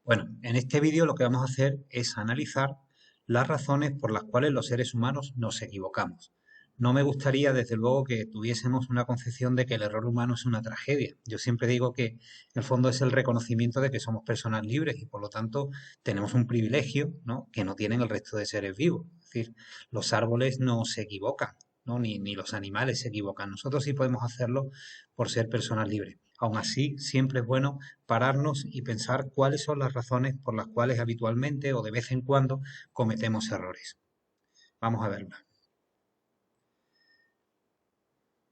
Bueno, en este vídeo lo que vamos a hacer es analizar las razones por las cuales los seres humanos nos equivocamos. No me gustaría, desde luego, que tuviésemos una concepción de que el error humano es una tragedia. Yo siempre digo que en el fondo es el reconocimiento de que somos personas libres y por lo tanto tenemos un privilegio, ¿no?, que no tienen el resto de seres vivos. Es decir, los árboles no se equivocan, ¿no?, ni los animales se equivocan. Nosotros sí podemos hacerlo por ser personas libres. Aún así, siempre es bueno pararnos y pensar cuáles son las razones por las cuales habitualmente o de vez en cuando cometemos errores. Vamos a verla.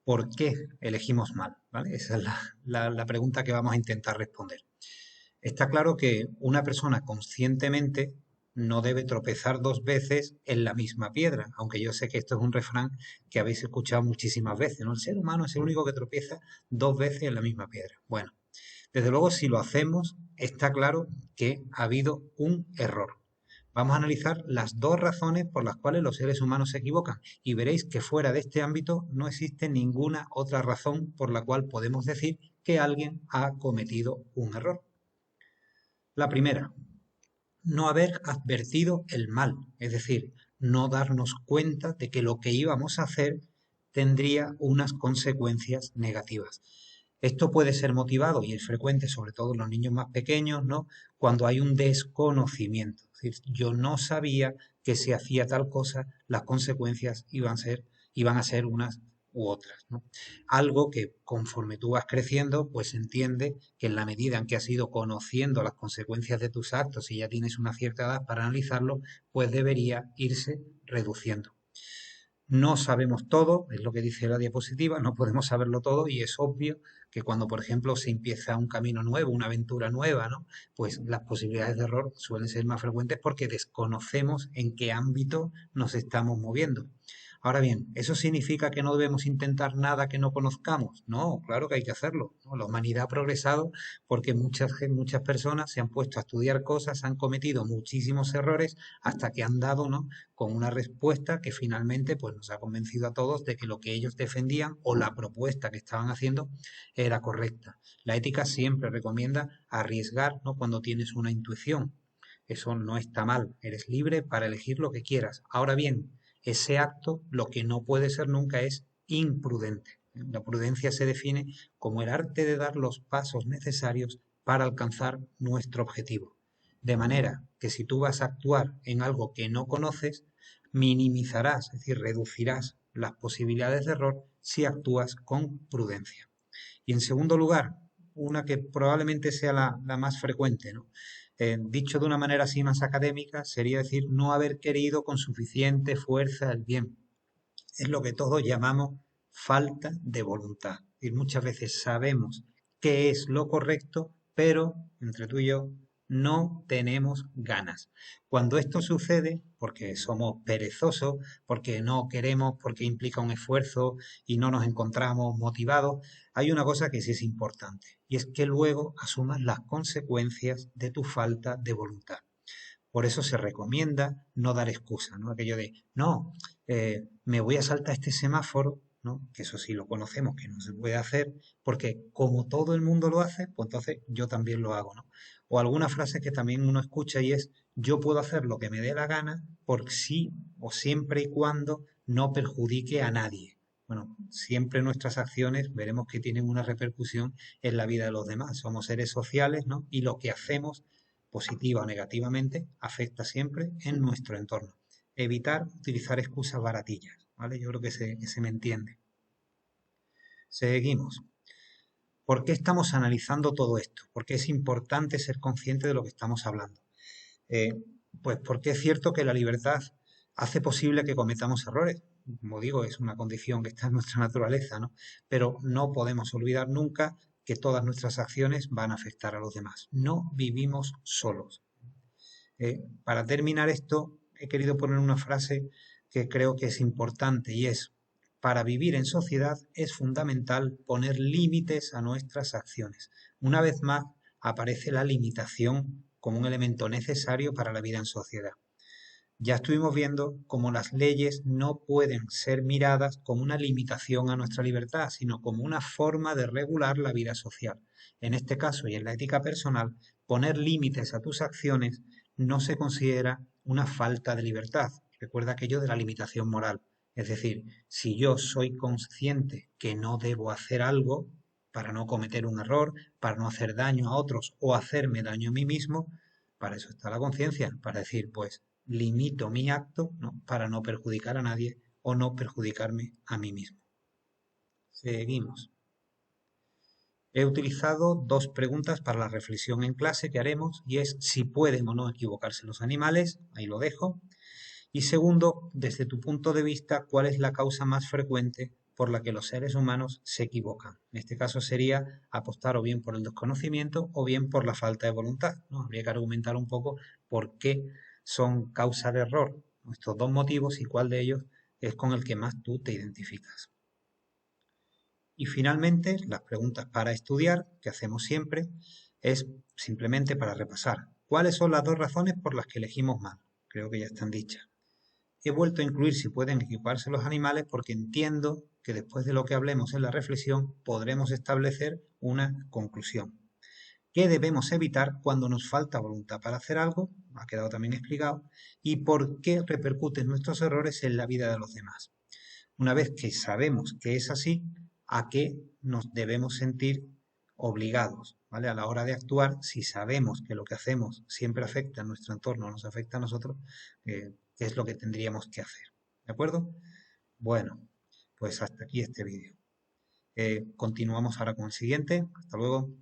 ¿Por qué elegimos mal? ¿Vale? Esa es la pregunta que vamos a intentar responder. Está claro que una persona conscientemente no debe tropezar dos veces en la misma piedra, aunque yo sé que esto es un refrán que habéis escuchado muchísimas veces, ¿no? El ser humano es el único que tropieza dos veces en la misma piedra. Bueno, desde luego, si lo hacemos, está claro que ha habido un error. Vamos a analizar las dos razones por las cuales los seres humanos se equivocan y veréis que fuera de este ámbito no existe ninguna otra razón por la cual podemos decir que alguien ha cometido un error. La primera, no haber advertido el mal, es decir, no darnos cuenta de que lo que íbamos a hacer tendría unas consecuencias negativas. Esto puede ser motivado y es frecuente, sobre todo en los niños más pequeños, ¿no?, cuando hay un desconocimiento. Es decir, yo no sabía que si hacía tal cosa, las consecuencias iban a ser unas u otras, ¿no? Algo que conforme tú vas creciendo, pues entiende que en la medida en que has ido conociendo las consecuencias de tus actos y ya tienes una cierta edad para analizarlo, pues debería irse reduciendo. No sabemos todo, es lo que dice la diapositiva, no podemos saberlo todo y es obvio que cuando, por ejemplo, se empieza un camino nuevo, una aventura nueva, ¿no?, pues las posibilidades de error suelen ser más frecuentes porque desconocemos en qué ámbito nos estamos moviendo. Ahora bien, ¿eso significa que no debemos intentar nada que no conozcamos? No, claro que hay que hacerlo, ¿no? La humanidad ha progresado porque muchas personas se han puesto a estudiar cosas, han cometido muchísimos errores hasta que han dado, ¿no?, con una respuesta que finalmente pues, nos ha convencido a todos de que lo que ellos defendían o la propuesta que estaban haciendo era correcta. La ética siempre recomienda arriesgar, ¿no?, cuando tienes una intuición. Eso no está mal, eres libre para elegir lo que quieras. Ahora bien, ese acto lo que no puede ser nunca es imprudente. La prudencia se define como el arte de dar los pasos necesarios para alcanzar nuestro objetivo. De manera que si tú vas a actuar en algo que no conoces, minimizarás, es decir, reducirás las posibilidades de error si actúas con prudencia. Y en segundo lugar, una que probablemente sea la más frecuente, ¿no? Dicho de una manera así más académica, sería decir no haber querido con suficiente fuerza el bien. Es lo que todos llamamos falta de voluntad. Y muchas veces sabemos qué es lo correcto, pero entre tú y yo no tenemos ganas. Cuando esto sucede, porque somos perezosos, porque no queremos, porque implica un esfuerzo y no nos encontramos motivados, hay una cosa que sí es importante, y es que luego asumas las consecuencias de tu falta de voluntad. Por eso se recomienda no dar excusa, ¿no? Aquello de, no, me voy a saltar este semáforo, ¿no?, que eso sí lo conocemos, que no se puede hacer, porque como todo el mundo lo hace, pues entonces yo también lo hago, ¿no? O alguna frase que también uno escucha y es, yo puedo hacer lo que me dé la gana por sí o siempre y cuando no perjudique a nadie. Bueno, siempre nuestras acciones veremos que tienen una repercusión en la vida de los demás. Somos seres sociales, ¿no? Y lo que hacemos positiva o negativamente, afecta siempre en nuestro entorno. Evitar utilizar excusas baratillas, ¿vale? Yo creo que se me entiende. Seguimos. ¿Por qué estamos analizando todo esto? ¿Por qué es importante ser consciente de lo que estamos hablando? Eh, pues porque es cierto que la libertad hace posible que cometamos errores. Como digo, es una condición que está en nuestra naturaleza, ¿no? Pero no podemos olvidar nunca que todas nuestras acciones van a afectar a los demás. No vivimos solos. Para terminar esto, he querido poner una frase que creo que es importante y es, para vivir en sociedad es fundamental poner límites a nuestras acciones. Una vez más, aparece la limitación como un elemento necesario para la vida en sociedad. Ya estuvimos viendo cómo las leyes no pueden ser miradas como una limitación a nuestra libertad, sino como una forma de regular la vida social. En este caso y en la ética personal, poner límites a tus acciones no se considera una falta de libertad. Recuerda aquello de la limitación moral. Es decir, si yo soy consciente que no debo hacer algo para no cometer un error, para no hacer daño a otros o hacerme daño a mí mismo, para eso está la conciencia, para decir, pues limito mi acto, ¿no?, para no perjudicar a nadie o no perjudicarme a mí mismo. Seguimos. He utilizado dos preguntas para la reflexión en clase que haremos y es si pueden o no equivocarse los animales, ahí lo dejo. Y segundo, desde tu punto de vista, ¿cuál es la causa más frecuente por la que los seres humanos se equivocan? En este caso sería apostar o bien por el desconocimiento o bien por la falta de voluntad, ¿no? Habría que argumentar un poco por qué son causa de error estos dos motivos y cuál de ellos es con el que más tú te identificas. Y finalmente, las preguntas para estudiar, que hacemos siempre, es simplemente para repasar. ¿Cuáles son las dos razones por las que elegimos mal? Creo que ya están dichas. He vuelto a incluir si pueden equiparse los animales porque entiendo que después de lo que hablemos en la reflexión podremos establecer una conclusión. ¿Qué debemos evitar cuando nos falta voluntad para hacer algo? Ha quedado también explicado. ¿Y por qué repercuten nuestros errores en la vida de los demás? Una vez que sabemos que es así, ¿a qué nos debemos sentir obligados? ¿Vale? A la hora de actuar, si sabemos que lo que hacemos siempre afecta a nuestro entorno, nos afecta a nosotros, ¿qué es lo que tendríamos que hacer? ¿De acuerdo? Bueno, pues hasta aquí este vídeo. Continuamos ahora con el siguiente. Hasta luego.